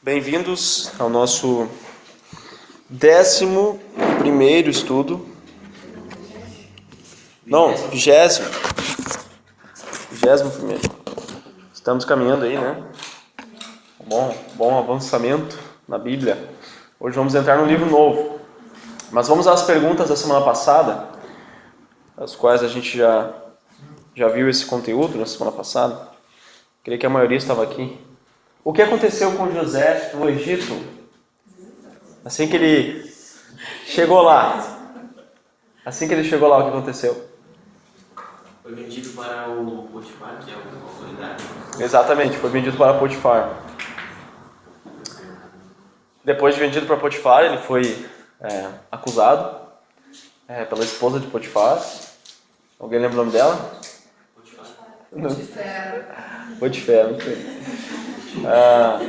Bem-vindos ao nosso 11º estudo. Não, 20º. 21º. Estamos caminhando aí, né? Bom avançamento na Bíblia. Hoje vamos entrar num livro novo. Mas vamos às perguntas da semana passada, as quais a gente já viu esse conteúdo na semana passada. Creio que a maioria estava aqui. O que aconteceu com José no Egito? Assim que ele chegou lá. O que aconteceu? Foi vendido para o Potifar, que é uma autoridade. Exatamente, foi vendido para Potifar. Depois de vendido para Potifar, ele foi acusado pela esposa de Potifar. Alguém lembra o nome dela? Potifar, muito bem.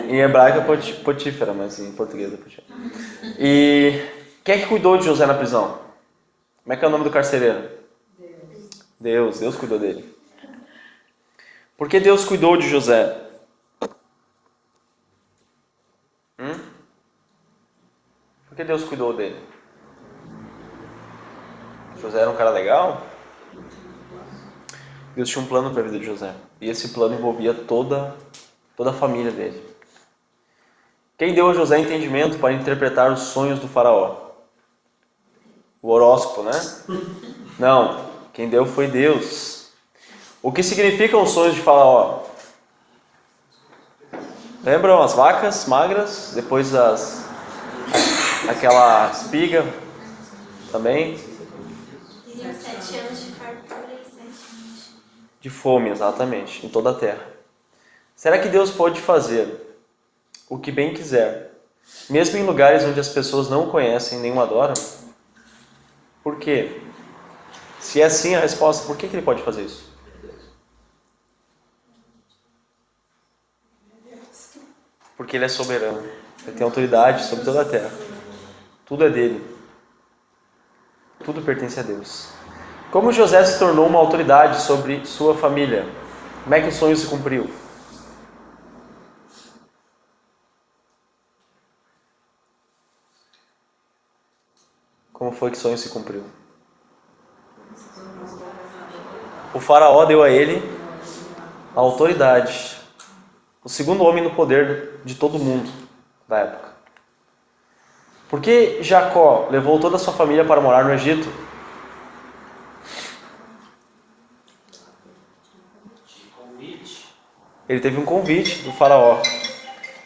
Em hebraico é Potífera, mas em português é Potifar. E quem é que cuidou de José na prisão? Como é que é o nome do carcereiro? Deus cuidou dele. Por que Deus cuidou de José? Por que Deus cuidou dele? José era um cara legal? Deus tinha um plano para a vida de José. E esse plano envolvia toda a família dele. Quem deu a José entendimento para interpretar os sonhos do faraó? O horóscopo, né? Não, quem deu foi Deus. O que significam os sonhos de faraó? Lembram as vacas magras, depois aquela espiga também? E 7 anos de fartura e 7 anos de fome, exatamente, em toda a terra. Será que Deus pode fazer o que bem quiser, mesmo em lugares onde as pessoas não o conhecem nem o adoram? Por quê? Se é assim a resposta, por que Ele pode fazer isso? Porque Ele é soberano. Ele tem autoridade sobre toda a terra. Tudo é dele. Tudo pertence a Deus. Como José se tornou uma autoridade sobre sua família? Como é que o sonho se cumpriu? Como foi que o sonho se cumpriu? O faraó deu a ele a autoridade. O segundo homem no poder de todo mundo da época. Por que Jacó levou toda a sua família para morar no Egito? Ele teve um convite do faraó,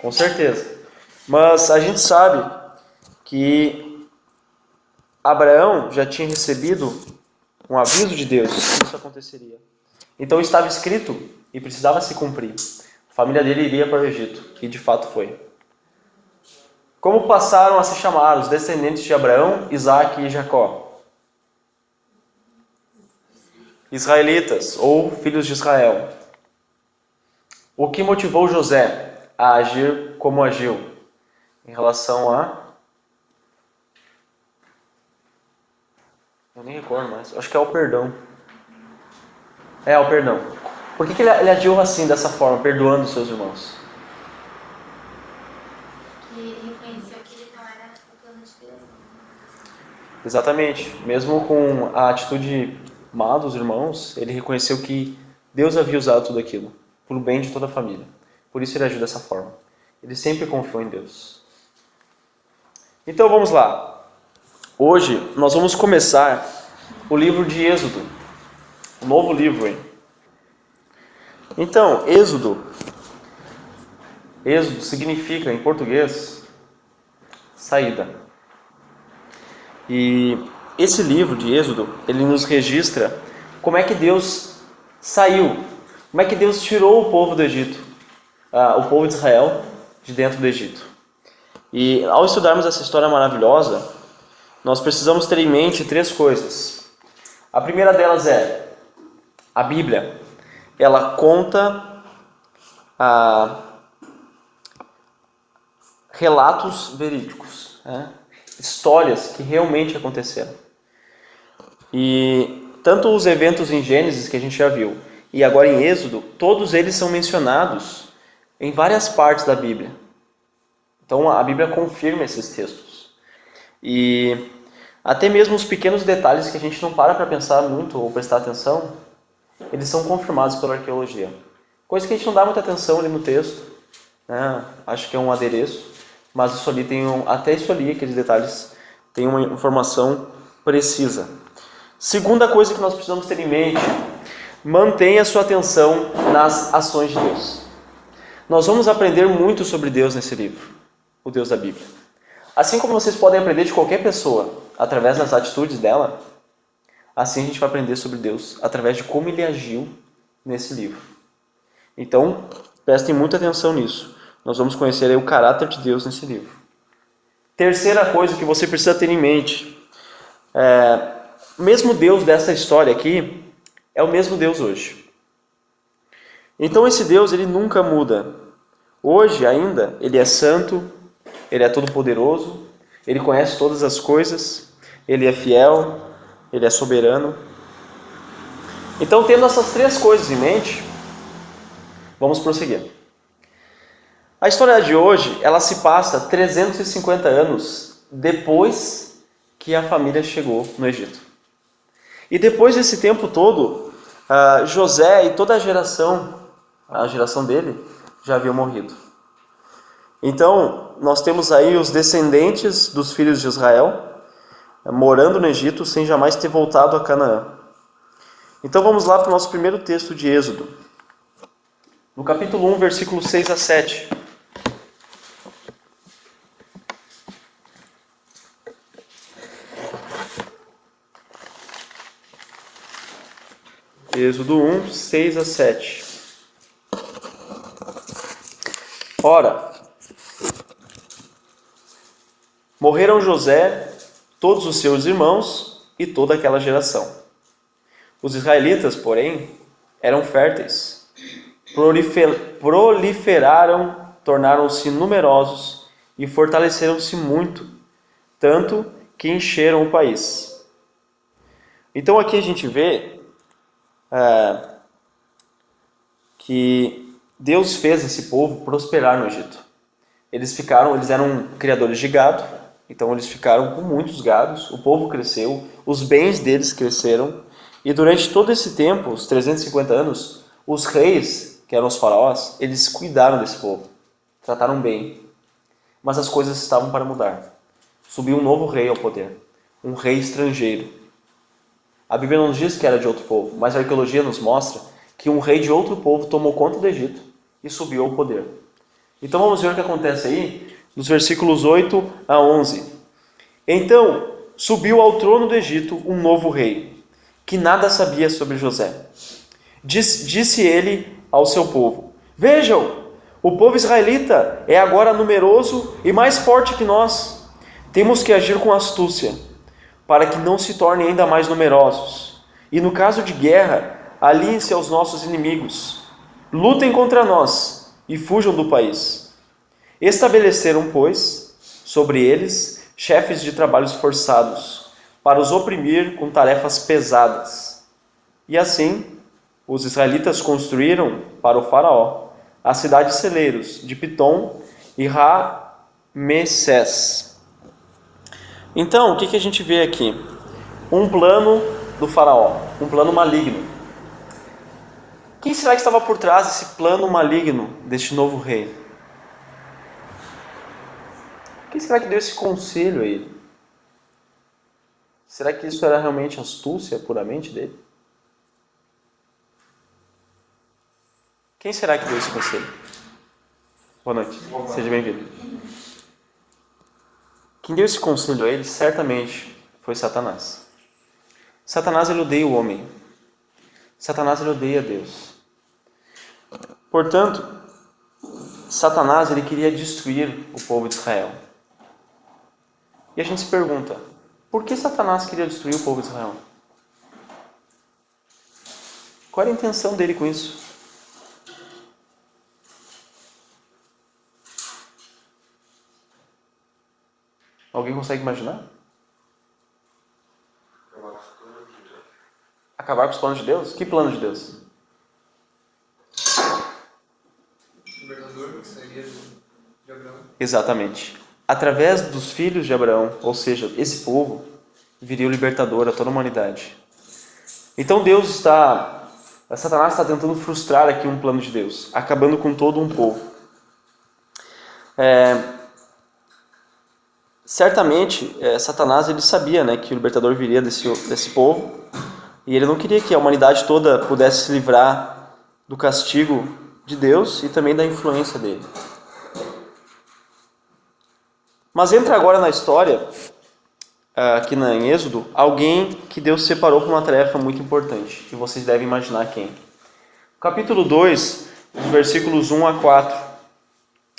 com certeza. Mas a gente sabe que Abraão já tinha recebido um aviso de Deus que isso aconteceria. Então estava escrito e precisava se cumprir. A família dele iria para o Egito, e de fato foi. Como passaram a se chamar os descendentes de Abraão, Isaque e Jacó? Israelitas, ou filhos de Israel. O que motivou José a agir como agiu? Em relação a... Eu nem recordo mais. Acho que é o perdão. O perdão. Por que ele agiu assim, dessa forma, perdoando os seus irmãos? que ele reconheceu que ele não era o plano de Deus. Exatamente. Mesmo com a atitude má dos irmãos, ele reconheceu que Deus havia usado tudo aquilo para o bem de toda a família. Por isso ele agiu dessa forma. Ele sempre confiou em Deus. Então vamos lá. Hoje nós vamos começar o livro de Êxodo. Um novo livro, hein? Então, Êxodo significa, em português, saída. E esse livro de Êxodo, ele nos registra como é que Deus saiu, como é que Deus tirou o povo do Egito, o povo de Israel, de dentro do Egito. E ao estudarmos essa história maravilhosa, nós precisamos ter em mente 3 coisas. A primeira delas é a Bíblia. Ela conta relatos verídicos, histórias que realmente aconteceram. E tanto os eventos em Gênesis, que a gente já viu, e agora em Êxodo, todos eles são mencionados em várias partes da Bíblia. Então a Bíblia confirma esses textos. E até mesmo os pequenos detalhes que a gente não para pensar muito ou prestar atenção, eles são confirmados pela arqueologia. Coisa que a gente não dá muita atenção ali no texto, né? Acho que é um adereço, mas isso ali até isso ali, aqueles detalhes, tem uma informação precisa. Segunda coisa que nós precisamos ter em mente: mantenha sua atenção nas ações de Deus. Nós vamos aprender muito sobre Deus nesse livro, o Deus da Bíblia. Assim como vocês podem aprender de qualquer pessoa através das atitudes dela, assim a gente vai aprender sobre Deus através de como Ele agiu nesse livro. Então, prestem muita atenção nisso. Nós vamos conhecer aí o caráter de Deus nesse livro. Terceira coisa que você precisa ter em mente: mesmo Deus dessa história aqui é o mesmo Deus hoje. Então esse Deus, ele nunca muda. Hoje ainda, ele é santo, ele é todo-poderoso, ele conhece todas as coisas, ele é fiel, ele é soberano. Então, tendo essas três coisas em mente, vamos prosseguir. A história de hoje, ela se passa 350 anos depois que a família chegou no Egito. E depois desse tempo todo, José e toda a geração dele, já haviam morrido. Então, nós temos aí os descendentes dos filhos de Israel morando no Egito sem jamais ter voltado a Canaã. Então vamos lá para o nosso primeiro texto de Êxodo. No capítulo 1, versículos 6 a 7. Êxodo 1, 6 a 7. Ora, morreram José, todos os seus irmãos e toda aquela geração. Os israelitas, porém, eram férteis, proliferaram, tornaram-se numerosos e fortaleceram-se muito, tanto que encheram o país. Então aqui a gente vê que Deus fez esse povo prosperar no Egito. Eles eram criadores de gado, então eles ficaram com muitos gados, o povo cresceu, os bens deles cresceram, e durante todo esse tempo, os 350 anos, os reis, que eram os faraós, eles cuidaram desse povo, trataram bem. Mas as coisas estavam para mudar. Subiu um novo rei ao poder, um rei estrangeiro. A Bíblia não nos diz que era de outro povo, mas a arqueologia nos mostra que um rei de outro povo tomou conta do Egito e subiu ao poder. Então vamos ver o que acontece aí, nos versículos 8 a 11. Então subiu ao trono do Egito um novo rei, que nada sabia sobre José. Disse ele ao seu povo: Vejam, o povo israelita é agora numeroso e mais forte que nós. Temos que agir com astúcia, para que não se tornem ainda mais numerosos. E no caso de guerra, aliem-se aos nossos inimigos. Lutem contra nós e fujam do país. Estabeleceram, pois, sobre eles chefes de trabalhos forçados, para os oprimir com tarefas pesadas. E assim, os israelitas construíram para o faraó as cidades celeiros de Pitom e Ramessés. Então, o que a gente vê aqui? Um plano do faraó, um plano maligno. Quem será que estava por trás desse plano maligno deste novo rei? Quem será que deu esse conselho a ele? Será que isso era realmente astúcia puramente dele? Quem será que deu esse conselho? Boa noite, seja bem-vindo. Quem deu esse conselho a ele certamente foi Satanás. Satanás, ele odeia o homem. Satanás, ele odeia Deus. Portanto, Satanás, ele queria destruir o povo de Israel. E a gente se pergunta, por que Satanás queria destruir o povo de Israel? Qual era a intenção dele com isso? Alguém consegue imaginar? Acabar com os planos de Deus? Que plano de Deus? O governador que sairia de De Abraão. Exatamente. Através dos filhos de Abraão, ou seja, esse povo, viria o libertador a toda a humanidade. Então Satanás está tentando frustrar aqui um plano de Deus, acabando com todo um povo. Certamente, Satanás ele sabia, né, que o libertador viria desse povo, e ele não queria que a humanidade toda pudesse se livrar do castigo de Deus e também da influência dele. Mas entra agora na história, aqui em Êxodo, alguém que Deus separou para uma tarefa muito importante, e vocês devem imaginar quem. Capítulo 2, dos versículos 1 a 4.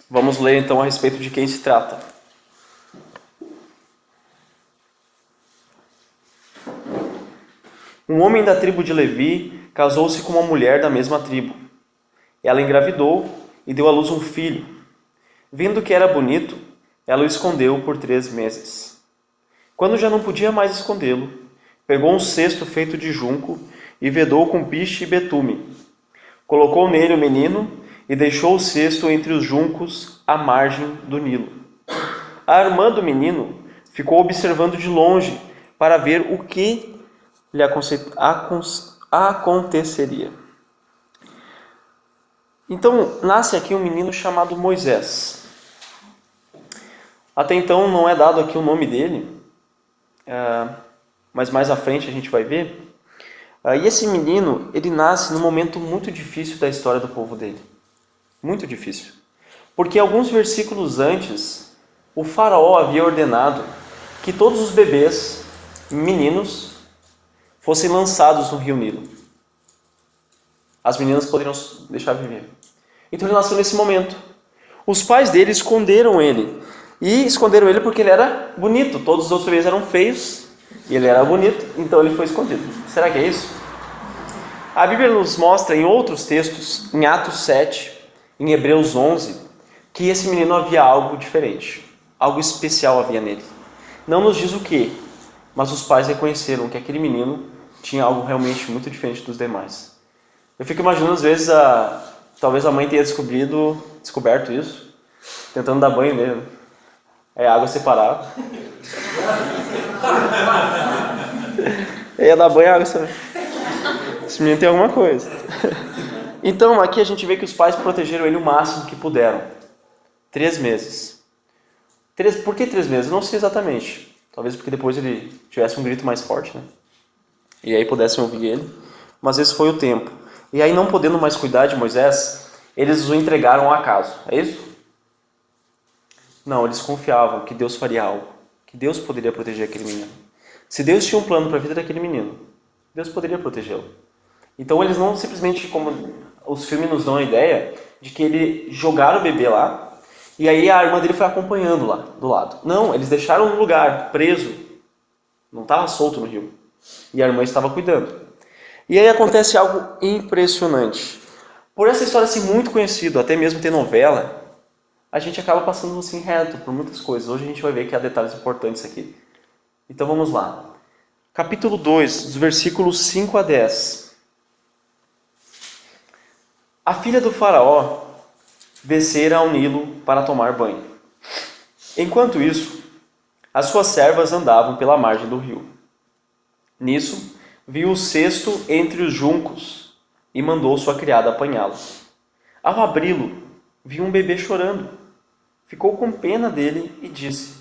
Vamos ler então a respeito de quem se trata. Um homem da tribo de Levi casou-se com uma mulher da mesma tribo. Ela engravidou e deu à luz um filho. Vendo que era bonito, ela o escondeu por 3 meses. Quando já não podia mais escondê-lo, pegou um cesto feito de junco e vedou com piche e betume. Colocou nele o menino e deixou o cesto entre os juncos à margem do Nilo. A irmã do menino ficou observando de longe para ver o que lhe aconteceria. Então, nasce aqui um menino chamado Moisés. Até então não é dado aqui o nome dele, mas mais à frente a gente vai ver. E esse menino, ele nasce num momento muito difícil da história do povo dele. Muito difícil. Porque alguns versículos antes, o faraó havia ordenado que todos os bebês, meninos, fossem lançados no rio Nilo. As meninas poderiam deixar viver. Então ele nasceu nesse momento. Os pais dele esconderam ele. E esconderam ele porque ele era bonito. Todos os outros bebês eram feios e ele era bonito, então ele foi escondido. Será que é isso? A Bíblia nos mostra em outros textos, em Atos 7, em Hebreus 11, que esse menino havia algo diferente. Algo especial havia nele. Não nos diz o que, mas os pais reconheceram que aquele menino tinha algo realmente muito diferente dos demais. Eu fico imaginando, às vezes, talvez a mãe tenha descoberto isso, tentando dar banho nele. Água separada. Ia dar banho, água separada. Esse menino tem alguma coisa. Então, aqui a gente vê que os pais protegeram ele o máximo que puderam. 3 meses. Por que 3 meses? Eu não sei exatamente. Talvez porque depois ele tivesse um grito mais forte, né? E aí pudessem ouvir ele. Mas esse foi o tempo. E aí, não podendo mais cuidar de Moisés, eles o entregaram ao acaso. É isso? Não, eles confiavam que Deus faria algo. Que Deus poderia proteger aquele menino. Se Deus tinha um plano para a vida daquele menino, Deus poderia protegê-lo. Então eles não simplesmente, como os filmes nos dão a ideia, de que ele jogaram o bebê lá, e aí a irmã dele foi acompanhando lá, do lado. Não, eles deixaram no lugar, preso. Não estava solto no rio. E a irmã estava cuidando. E aí acontece algo impressionante. Por essa história ser muito conhecida, até mesmo ter novela, a gente acaba passando assim reto por muitas coisas. Hoje a gente vai ver que há detalhes importantes aqui. Então vamos lá. Capítulo 2, dos versículos 5 a 10. A filha do faraó descera ao Nilo para tomar banho. Enquanto isso, as suas servas andavam pela margem do rio. Nisso, viu o cesto entre os juncos e mandou sua criada apanhá-lo. Ao abri-lo, viu um bebê chorando. Ficou com pena dele e disse: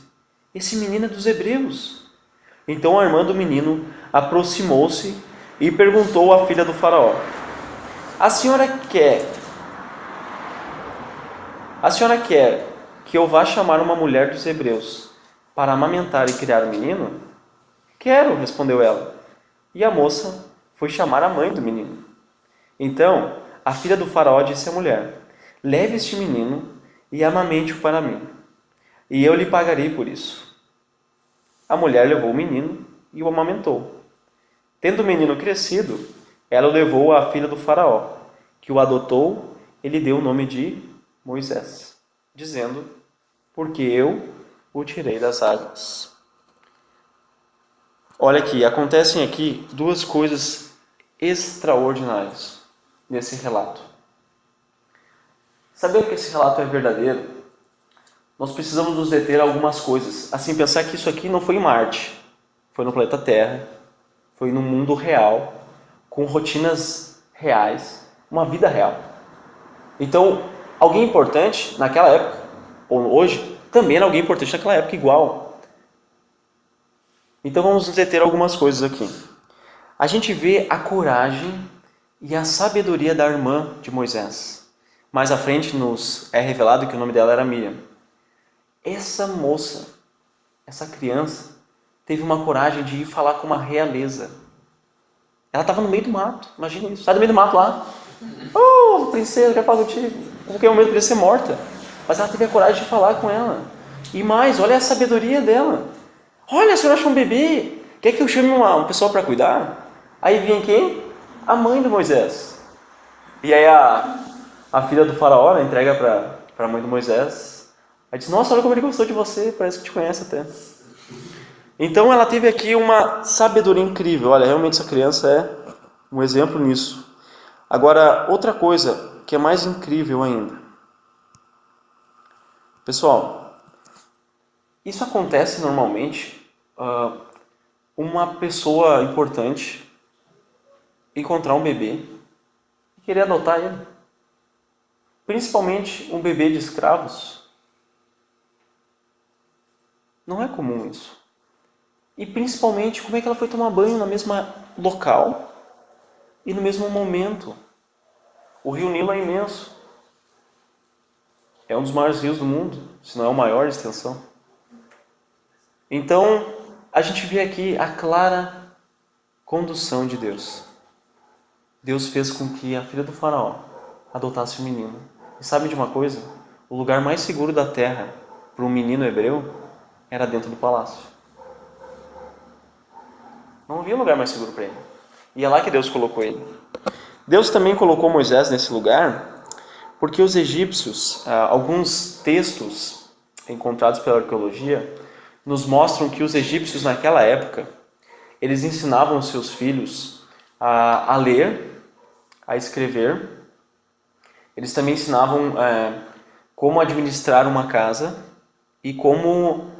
"Esse menino é dos hebreus." Então a irmã do menino aproximou-se e perguntou à filha do faraó: A senhora quer que eu vá chamar uma mulher dos hebreus para amamentar e criar o menino?" "Quero", respondeu ela. E a moça foi chamar a mãe do menino. Então a filha do faraó disse à mulher: "Leve este menino e amamente-o para mim, e eu lhe pagarei por isso." A mulher levou o menino e o amamentou. Tendo o menino crescido, ela o levou à filha do faraó, que o adotou e lhe deu o nome de Moisés, dizendo: "Porque eu o tirei das águas." Olha aqui, acontecem aqui 2 coisas extraordinárias nesse relato. Sabendo que esse relato é verdadeiro, nós precisamos nos deter a algumas coisas. Assim, pensar que isso aqui não foi em Marte, foi no planeta Terra, foi no mundo real, com rotinas reais, uma vida real. Então, alguém importante naquela época, ou hoje, também era alguém importante naquela época igual. Então vamos nos deter a algumas coisas aqui. A gente vê a coragem e a sabedoria da irmã de Moisés. Mais à frente nos é revelado que o nome dela era Miriam. Essa moça, essa criança, teve uma coragem de ir falar com uma realeza. Ela estava no meio do mato, imagina isso, sai do meio do mato lá. Oh, princesa, quero falar contigo. Porque o momento podia ser morta. Mas ela teve a coragem de falar com ela. E mais, olha a sabedoria dela. Olha, a senhora achou um bebê. Quer que eu chame uma pessoa para cuidar? Aí vinha quem? A mãe de Moisés. E aí a filha do faraó, né, entrega para a mãe de Moisés. Aí diz, nossa, olha como ele gostou de você, parece que te conhece até. Então ela teve aqui uma sabedoria incrível. Olha, realmente essa criança é um exemplo nisso. Agora, outra coisa que é mais incrível ainda. Pessoal, isso acontece normalmente, uma pessoa importante encontrar um bebê e querer adotar ele. Principalmente um bebê de escravos. Não é comum isso. E principalmente, como é que ela foi tomar banho no mesmo local e no mesmo momento? O rio Nilo é imenso. É um dos maiores rios do mundo, se não é o maior de extensão. Então, a gente vê aqui a clara condução de Deus. Deus fez com que a filha do faraó adotasse um menino. E sabe de uma coisa? O lugar mais seguro da terra para um menino hebreu era dentro do palácio. Não havia lugar mais seguro para ele. E é lá que Deus colocou ele. Deus também colocou Moisés nesse lugar porque os egípcios, alguns textos encontrados pela arqueologia, nos mostram que os egípcios naquela época, eles ensinavam os seus filhos a ler, a escrever. Eles também ensinavam como administrar uma casa e como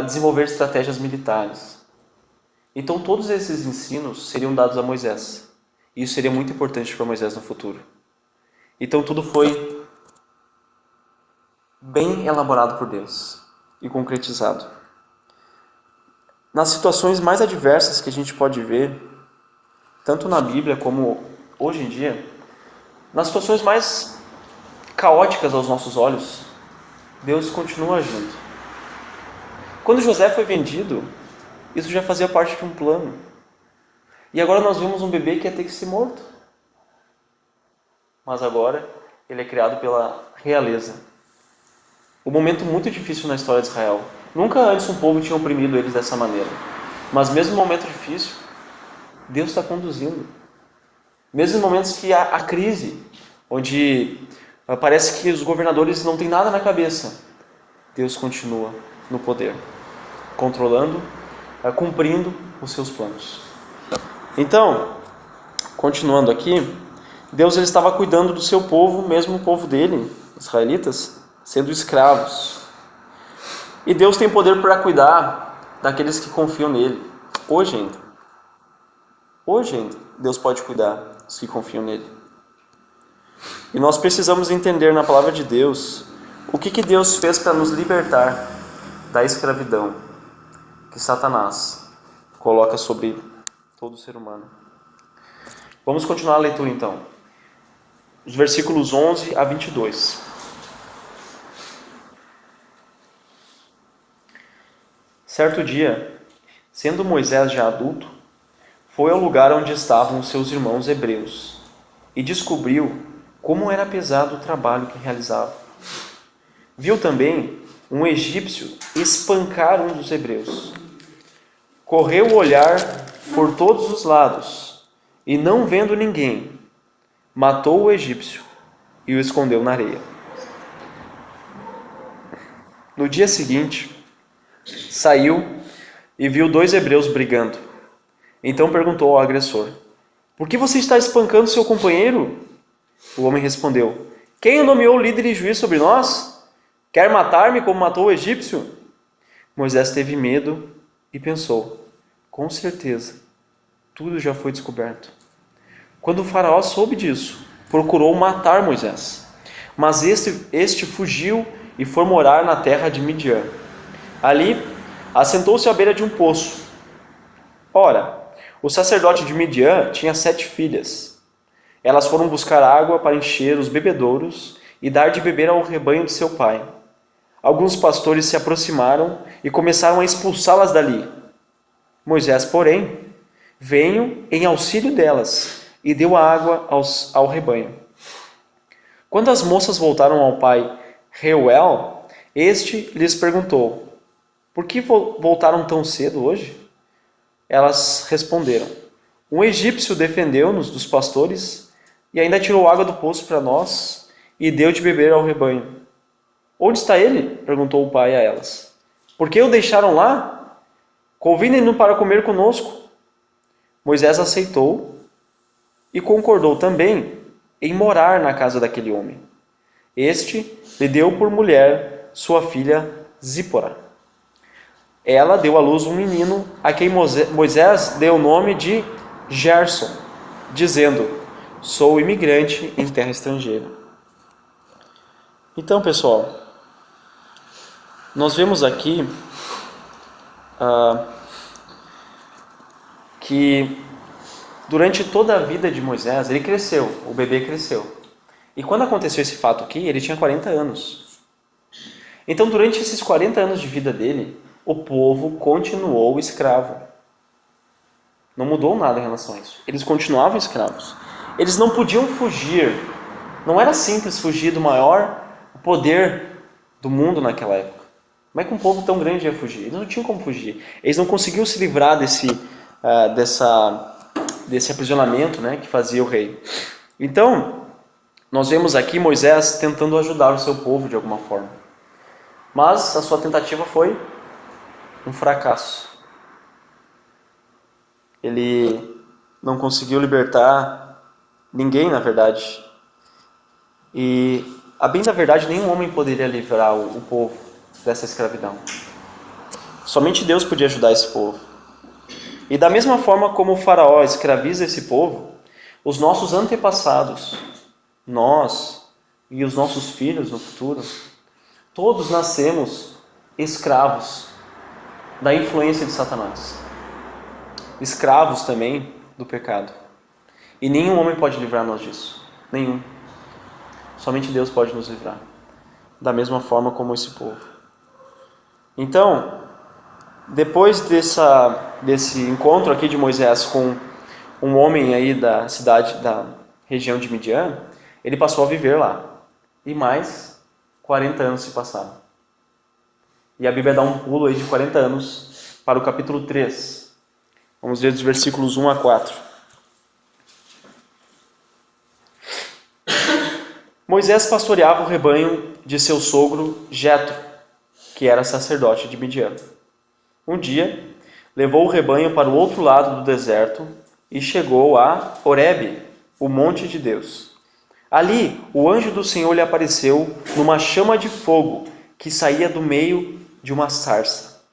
desenvolver estratégias militares. Então todos esses ensinos seriam dados a Moisés. E isso seria muito importante para Moisés no futuro. Então tudo foi bem elaborado por Deus e concretizado. Nas situações mais adversas que a gente pode ver, tanto na Bíblia como hoje em dia, nas situações mais caóticas aos nossos olhos, Deus continua agindo. Quando José foi vendido, isso já fazia parte de um plano. E agora nós vemos um bebê que ia ter que ser morto. Mas agora ele é criado pela realeza. Um momento muito difícil na história de Israel. Nunca antes um povo tinha oprimido eles dessa maneira. Mas mesmo no momento difícil, Deus está conduzindo. Mesmo em momentos que há crise, onde parece que os governadores não têm nada na cabeça, Deus continua no poder, controlando, cumprindo os seus planos. Então, continuando aqui, Deus ele estava cuidando do seu povo, mesmo o povo dele, israelitas, sendo escravos. E Deus tem poder para cuidar daqueles que confiam nele. Hoje ainda, Deus pode cuidar dos que confiam nele. E nós precisamos entender na palavra de Deus o que Deus fez para nos libertar da escravidão que Satanás coloca sobre todo ser humano. Vamos continuar a leitura então. Os versículos 11 a 22. Certo dia, sendo Moisés já adulto, foi ao lugar onde estavam os seus irmãos hebreus e descobriu como era pesado o trabalho que realizava. Viu também um egípcio espancar um dos hebreus. Correu o olhar por todos os lados e, não vendo ninguém, matou o egípcio e o escondeu na areia. No dia seguinte, saiu e viu 2 hebreus brigando. Então perguntou ao agressor: por que você está espancando seu companheiro? O homem respondeu: quem o nomeou líder e juiz sobre nós? Quer matar-me como matou o egípcio? Moisés teve medo e pensou: com certeza, tudo já foi descoberto. Quando o faraó soube disso, procurou matar Moisés. Mas este fugiu e foi morar na terra de Midian. Ali, assentou-se à beira de um poço. Ora, o sacerdote de Midian tinha 7 filhas. Elas foram buscar água para encher os bebedouros e dar de beber ao rebanho de seu pai. Alguns pastores se aproximaram e começaram a expulsá-las dali. Moisés, porém, veio em auxílio delas e deu a água ao rebanho. Quando as moças voltaram ao pai Reuel, este lhes perguntou: por que voltaram tão cedo hoje? Elas responderam: um egípcio defendeu-nos dos pastores e ainda tirou água do poço para nós e deu de beber ao rebanho. Onde está ele? Perguntou o pai a elas. Por que o deixaram lá? Convidem-no para comer conosco. Moisés aceitou e concordou também em morar na casa daquele homem. Este lhe deu por mulher sua filha Zípora. Ela deu à luz um menino a quem Moisés deu o nome de Gerson, dizendo: sou imigrante em terra estrangeira. Então, pessoal, nós vemos aqui que durante toda a vida de Moisés, ele cresceu, o bebê cresceu. E quando aconteceu esse fato aqui, ele tinha 40 anos. Então, durante esses 40 anos de vida dele, o povo continuou escravo. Não mudou nada em relação a isso. Eles continuavam escravos. Eles não podiam fugir. Não era simples fugir do maior poder do mundo naquela época. Como é que um povo tão grande ia fugir? Eles não tinham como fugir. Eles não conseguiam se livrar desse aprisionamento, né, que fazia o rei. Então, nós vemos aqui Moisés tentando ajudar o seu povo de alguma forma. Mas a sua tentativa foi um fracasso. Ele não conseguiu libertar ninguém, na verdade. E, a bem da verdade, nenhum homem poderia livrar o povo dessa escravidão. Somente Deus podia ajudar esse povo. E da mesma forma como o faraó escraviza esse povo, os nossos antepassados, nós e os nossos filhos no futuro, todos nascemos escravos da influência de Satanás. Escravos também do pecado. E nenhum homem pode livrar-nos disso. Nenhum. Somente Deus pode nos livrar. Da mesma forma como esse povo. Então, depois desse encontro aqui de Moisés com um homem aí da região de Midian, ele passou a viver lá. E mais 40 anos se passaram. E a Bíblia dá um pulo aí de 40 anos para o capítulo 3. Vamos ver dos versículos 1 a 4. Moisés pastoreava o rebanho de seu sogro Jetro, que era sacerdote de Midian. Um dia, levou o rebanho para o outro lado do deserto e chegou a Horebe, o monte de Deus. Ali, o anjo do Senhor lhe apareceu numa chama de fogo que saía do meio de uma sarça.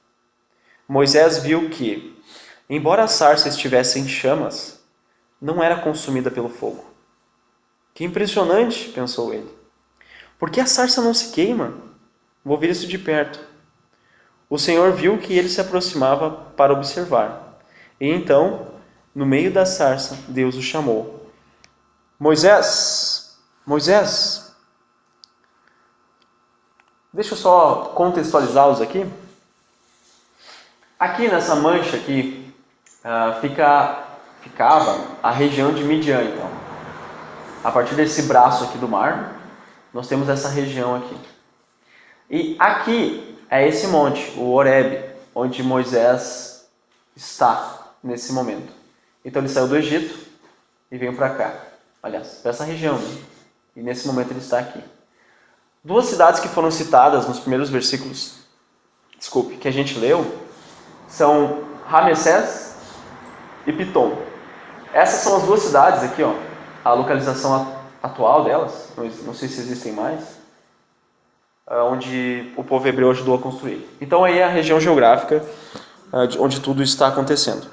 Moisés viu que, embora a sarça estivesse em chamas, não era consumida pelo fogo. Que impressionante, pensou ele. Por que a sarça não se queima? Vou ver isso de perto. O Senhor viu que ele se aproximava para observar. E então, no meio da sarça, Deus o chamou. Moisés, Moisés. Deixa eu só contextualizá-los aqui. Aqui nessa mancha aqui, ficava a região de Midian, então. A partir desse braço aqui do mar, nós temos essa região aqui. E aqui é esse monte, o Horebe, onde Moisés está nesse momento. Então ele saiu do Egito e veio para cá. Aliás, para essa região. Né? E nesse momento ele está aqui. Duas cidades que foram citadas nos primeiros versículos, que a gente leu, são Ramessés e Pitom. Essas são as duas cidades aqui, ó. A localização atual delas, não sei se existem mais. onde o povo hebreu ajudou a construir. Então aí é a região geográfica onde tudo está acontecendo.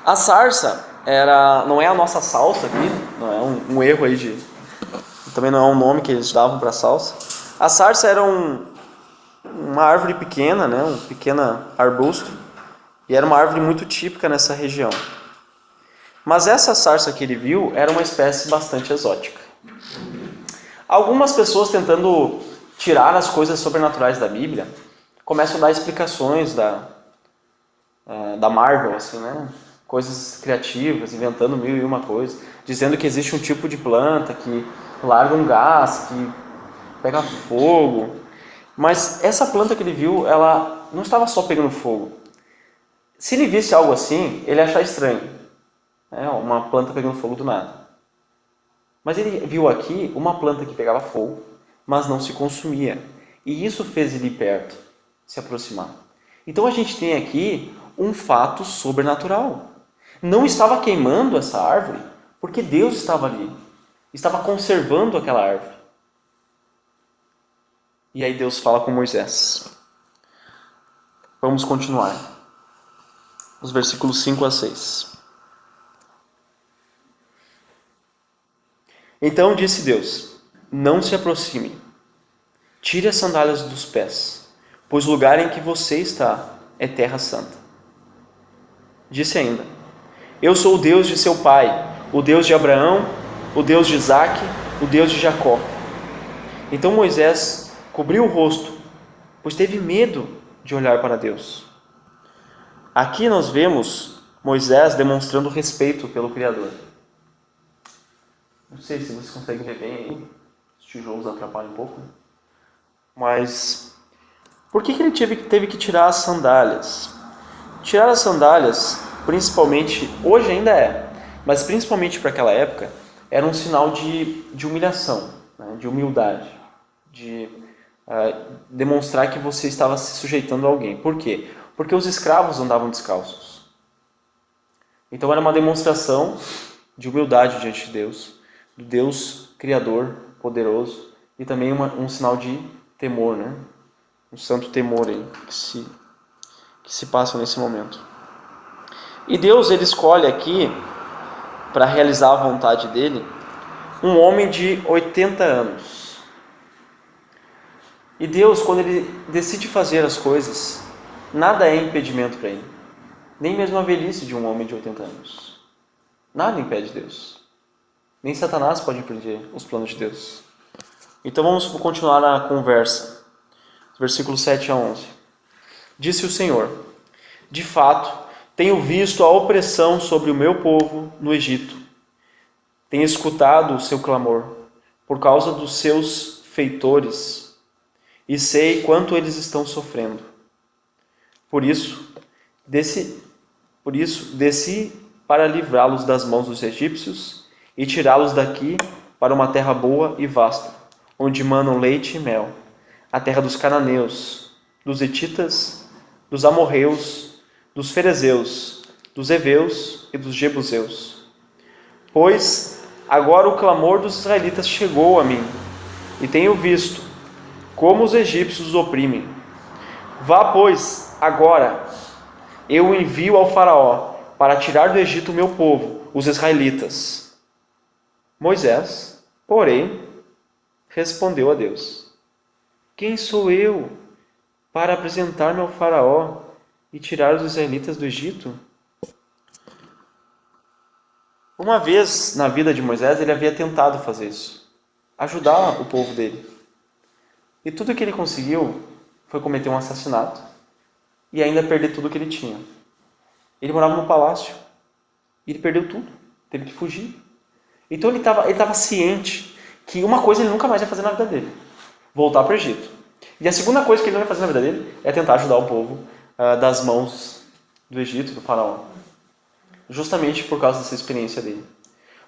A sarça não é a nossa salsa aqui, não é um erro aí também não é um nome que eles davam para a salsa. A sarça era uma árvore pequena, né, um pequeno arbusto, e era uma árvore muito típica nessa região. Mas essa sarça que ele viu era uma espécie bastante exótica. Algumas pessoas, tentando tirar as coisas sobrenaturais da Bíblia, começam a dar explicações da Marvel, assim, né? Coisas criativas, inventando 1001 coisas, dizendo que existe um tipo de planta que larga um gás, que pega fogo. Mas essa planta que ele viu, ela não estava só pegando fogo. Se ele visse algo assim, ele ia achar estranho. Uma planta pegando fogo do nada. Mas ele viu aqui uma planta que pegava fogo, mas não se consumia. E isso fez ele ir perto, se aproximar. Então a gente tem aqui um fato sobrenatural. Não estava queimando essa árvore, porque Deus estava ali. Estava conservando aquela árvore. E aí Deus fala com Moisés. Vamos continuar. Os versículos 5 a 6. Então disse Deus: não se aproxime, tire as sandálias dos pés, pois o lugar em que você está é terra santa. Disse ainda: eu sou o Deus de seu pai, o Deus de Abraão, o Deus de Isaque, o Deus de Jacó. Então Moisés cobriu o rosto, pois teve medo de olhar para Deus. Aqui nós vemos Moisés demonstrando respeito pelo Criador. Não sei se vocês conseguem ver bem aí, os tijolos atrapalham um pouco. Mas por que ele teve que tirar as sandálias? Tirar as sandálias, principalmente, hoje ainda mas principalmente para aquela época, era um sinal de humilhação, né, de humildade, de demonstrar que você estava se sujeitando a alguém. Por quê? Porque os escravos andavam descalços. Então era uma demonstração de humildade diante de Deus, do Deus Criador, poderoso, e também um sinal de temor, né? Um santo temor aí que se passa nesse momento. E Deus, ele escolhe aqui, para realizar a vontade dele, um homem de 80 anos. E Deus, quando ele decide fazer as coisas, nada é impedimento para ele. Nem mesmo a velhice de um homem de 80 anos. Nada impede Deus. Nem Satanás pode impedir os planos de Deus. Então vamos continuar a conversa. Versículos 7 a 11. Disse o Senhor: de fato, tenho visto a opressão sobre o meu povo no Egito. Tenho escutado o seu clamor por causa dos seus feitores e sei quanto eles estão sofrendo. Por isso, desci para livrá-los das mãos dos egípcios e tirá-los daqui para uma terra boa e vasta, onde manam leite e mel, a terra dos cananeus, dos hetitas, dos amorreus, dos ferezeus, dos heveus e dos jebuseus. Pois agora o clamor dos israelitas chegou a mim, e tenho visto como os egípcios os oprimem. Vá, pois, agora, eu envio ao faraó para tirar do Egito o meu povo, os israelitas. Moisés, porém, respondeu a Deus: quem sou eu para apresentar-me ao faraó e tirar os israelitas do Egito? Uma vez na vida de Moisés, ele havia tentado fazer isso, ajudar o povo dele. E tudo que ele conseguiu foi cometer um assassinato e ainda perder tudo que ele tinha. Ele morava no palácio e ele perdeu tudo, teve que fugir. Então ele estava ciente que uma coisa ele nunca mais ia fazer na vida dele: voltar para o Egito. E a segunda coisa que ele não ia fazer na vida dele é tentar ajudar o povo das mãos do Egito, do faraó. Justamente por causa dessa experiência dele.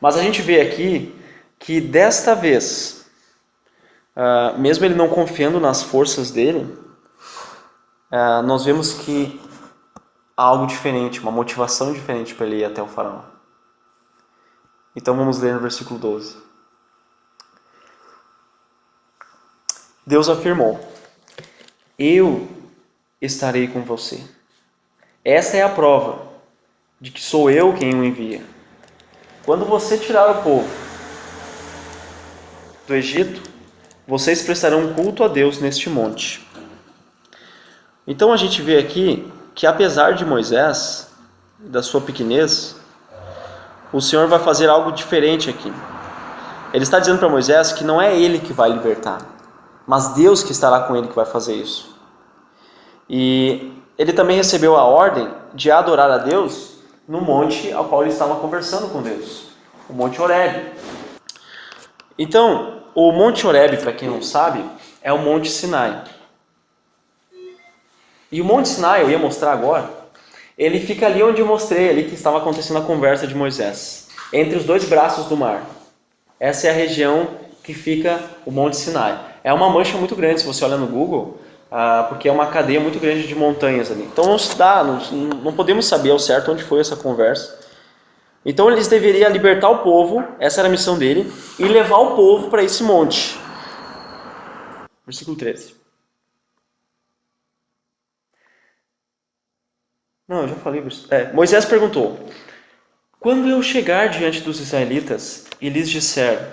Mas a gente vê aqui que desta vez, mesmo ele não confiando nas forças dele, nós vemos que há algo diferente, uma motivação diferente para ele ir até o faraó. Então vamos ler no versículo 12. Deus afirmou: eu estarei com você. Essa é a prova de que sou eu quem o envia. Quando você tirar o povo do Egito, vocês prestarão culto a Deus neste monte. Então a gente vê aqui que, apesar de Moisés, da sua pequenez, o Senhor vai fazer algo diferente aqui. Ele está dizendo para Moisés que não é ele que vai libertar, mas Deus que estará com ele que vai fazer isso. E ele também recebeu a ordem de adorar a Deus no monte ao qual ele estava conversando com Deus, o Monte Horebe. Então, o Monte Horebe, para quem não sabe, é o Monte Sinai. E o Monte Sinai, eu ia mostrar agora, ele fica ali onde eu mostrei, ali que estava acontecendo a conversa de Moisés, entre os dois braços do mar. Essa é a região que fica o Monte Sinai. É uma mancha muito grande, se você olha no Google, porque é uma cadeia muito grande de montanhas ali. Então não podemos saber ao certo onde foi essa conversa. Então eles deveriam libertar o povo, essa era a missão dele, e levar o povo para esse monte. Versículo 13. Não, eu já falei. Moisés perguntou: quando eu chegar diante dos israelitas e lhes disser,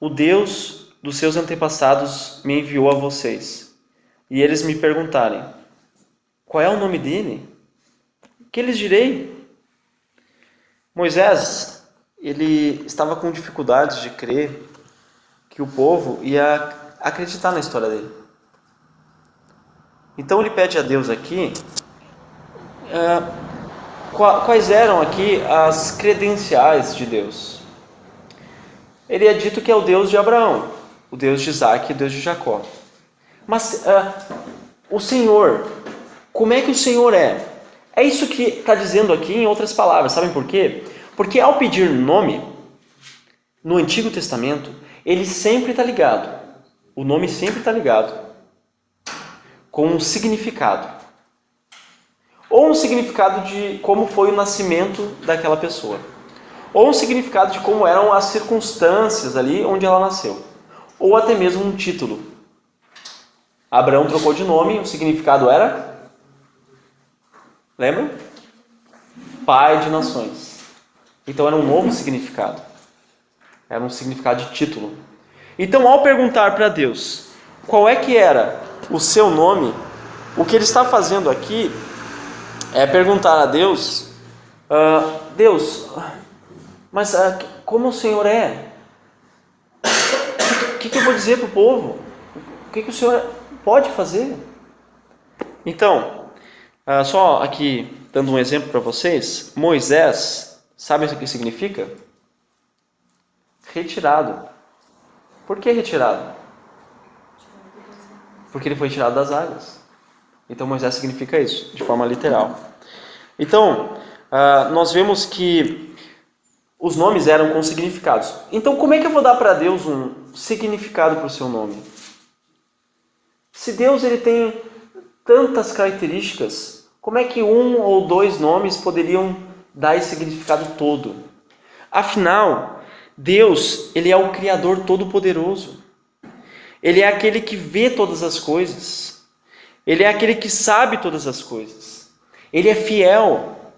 o Deus dos seus antepassados me enviou a vocês, e eles me perguntarem, qual é o nome dele? O que lhes direi? Moisés, ele estava com dificuldades de crer que o povo ia acreditar na história dele. Então ele pede a Deus aqui quais eram aqui as credenciais de Deus. Ele é dito que é o Deus de Abraão, o Deus de Isaac e o Deus de Jacó. Mas o Senhor, como é que o Senhor é? É isso que está dizendo aqui em outras palavras. Sabem por quê? Porque ao pedir nome, no Antigo Testamento, ele sempre está ligado. O nome sempre está ligado com um significado. Ou um significado de como foi o nascimento daquela pessoa. Ou um significado de como eram as circunstâncias ali onde ela nasceu. Ou até mesmo um título. Abraão trocou de nome, o significado era... Lembra? Pai de nações. Então era um novo significado. Era um significado de título. Então, ao perguntar para Deus qual é que era o seu nome, o que ele está fazendo aqui é perguntar a Deus, Deus, mas como o Senhor é? O que eu vou dizer para o povo? O que o Senhor pode fazer? Então, só aqui dando um exemplo para vocês, Moisés, sabe o que significa? Retirado. Por que retirado? Porque ele foi tirado das águas. Então Moisés significa isso, de forma literal. Então, nós vemos que os nomes eram com significados. Então, como é que eu vou dar para Deus um significado para o seu nome? Se Deus ele tem tantas características, como é que um ou dois nomes poderiam dar esse significado todo? Afinal, Deus ele é o Criador Todo-Poderoso. Ele é aquele que vê todas as coisas. Ele é aquele que sabe todas as coisas. Ele é fiel.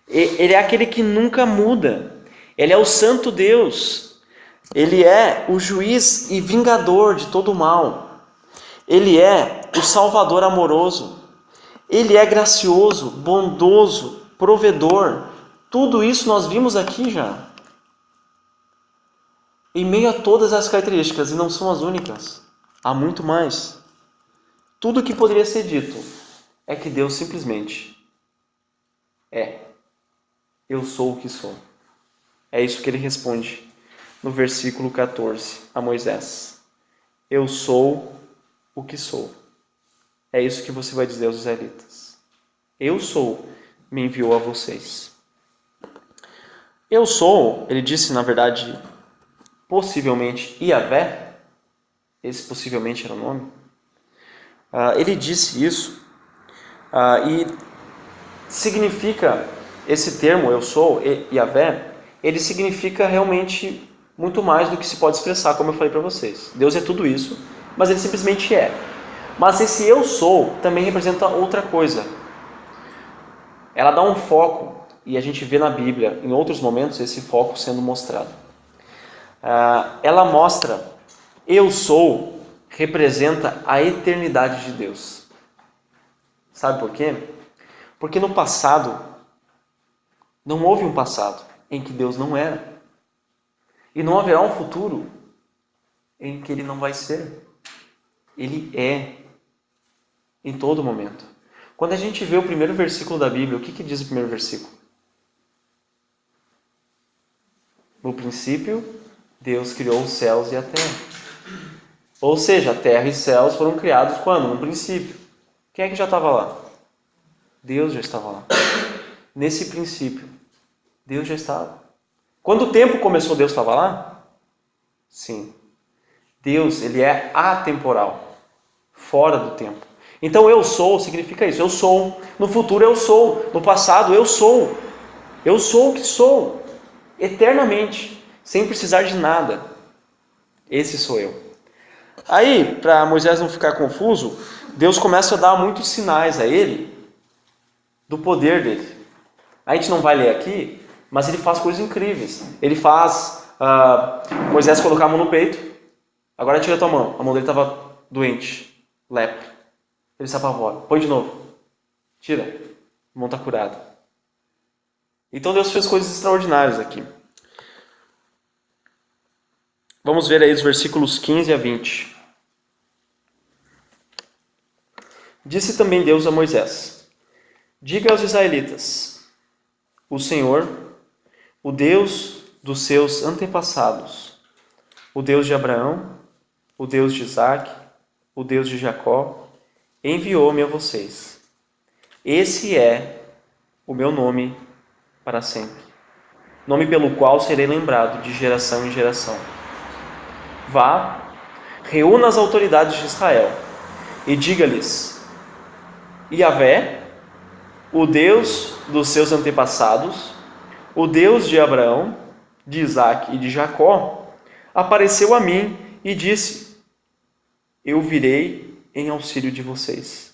Ele é aquele que nunca muda. Ele é o Santo Deus. Ele é o juiz e vingador de todo o mal. Ele é o Salvador amoroso. Ele é gracioso, bondoso, provedor. Tudo isso nós vimos aqui já. Em meio a todas as características, e não são as únicas. Há muito mais. Tudo o que poderia ser dito é que Deus simplesmente é. Eu sou o que sou. É isso que ele responde no versículo 14 a Moisés. Eu sou o que sou. É isso que você vai dizer aos israelitas. Eu sou, me enviou a vocês. Eu sou, ele disse na verdade, possivelmente Iavé. Esse possivelmente era o nome. Ele disse isso e significa, esse termo, eu sou, Iavé, ele significa realmente muito mais do que se pode expressar, como eu falei para vocês. Deus é tudo isso mas ele simplesmente é. Mas esse eu sou também representa outra coisa. Ela dá um foco, e a gente vê na Bíblia, em outros momentos, esse foco sendo mostrado. Ela mostra, eu sou, representa a eternidade de Deus. Sabe por quê? Porque no passado, não houve um passado em que Deus não era. E não haverá um futuro em que Ele não vai ser. Ele é em todo momento. Quando a gente vê o primeiro versículo da Bíblia, o que diz o primeiro versículo? No princípio, Deus criou os céus e a terra. Ou seja, a terra e céus foram criados quando? No princípio. Quem é que já estava lá? Deus já estava lá. Nesse princípio, Deus já estava. Quando o tempo começou, Deus estava lá? Sim. Deus, Ele é atemporal, fora do tempo. Então, eu sou significa isso. Eu sou. No futuro, eu sou. No passado, eu sou. Eu sou o que sou. Eternamente. Sem precisar de nada. Esse sou eu. Aí, para Moisés não ficar confuso, Deus começa a dar muitos sinais a ele do poder dele. A gente não vai ler aqui, mas ele faz coisas incríveis. Ele faz Moisés colocar a mão no peito. Agora tira a tua mão. A mão dele estava doente, lepra. Ele se apavora. Põe de novo. Tira. A mão está curada. Então Deus fez coisas extraordinárias aqui. Vamos ver aí os versículos 15 a 20. Disse também Deus a Moisés: diga aos israelitas, o Senhor, o Deus dos seus antepassados, o Deus de Abraão, o Deus de Isaque, o Deus de Jacó, enviou-me a vocês. Esse é o meu nome para sempre, nome pelo qual serei lembrado de geração em geração. Vá, reúna as autoridades de Israel e diga-lhes: Yahvé, o Deus dos seus antepassados, o Deus de Abraão, de Isaque e de Jacó, apareceu a mim e disse: eu virei em auxílio de vocês,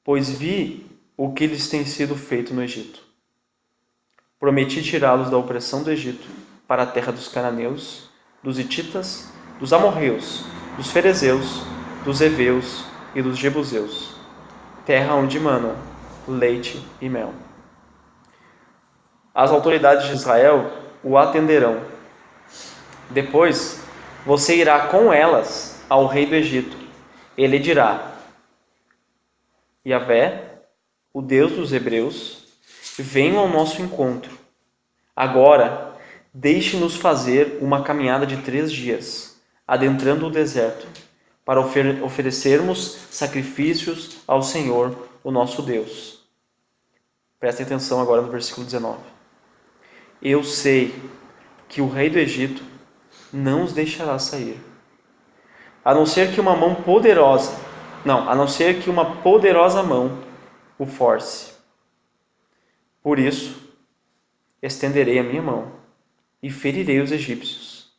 pois vi o que lhes tem sido feito no Egito. Prometi tirá-los da opressão do Egito para a terra dos cananeus, dos hititas, dos amorreus, dos ferezeus, dos heveus e dos jebuseus, terra onde manam leite e mel. As autoridades de Israel o atenderão. Depois, você irá com elas ao rei do Egito. Ele dirá: Yahvé, o Deus dos hebreus, venha ao nosso encontro. Agora, deixe-nos fazer uma caminhada de 3 dias, adentrando o deserto, para oferecermos sacrifícios ao Senhor, o nosso Deus. Prestem atenção agora no versículo 19. Eu sei que o rei do Egito não os deixará sair, a não ser que uma poderosa mão o force. Por isso, estenderei a minha mão e ferirei os egípcios,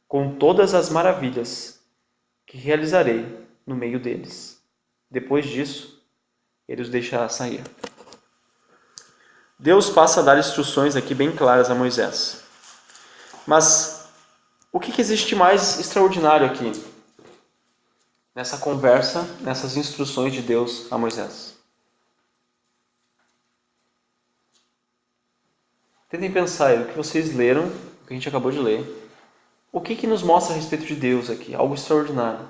com todas as maravilhas que realizarei no meio deles. Depois disso, ele os deixará sair. Deus passa a dar instruções aqui bem claras a Moisés. Mas o que existe mais extraordinário aqui nessa conversa, nessas instruções de Deus a Moisés? Tentem pensar aí, o que vocês leram, o que a gente acabou de ler. O que nos mostra a respeito de Deus aqui? Algo extraordinário.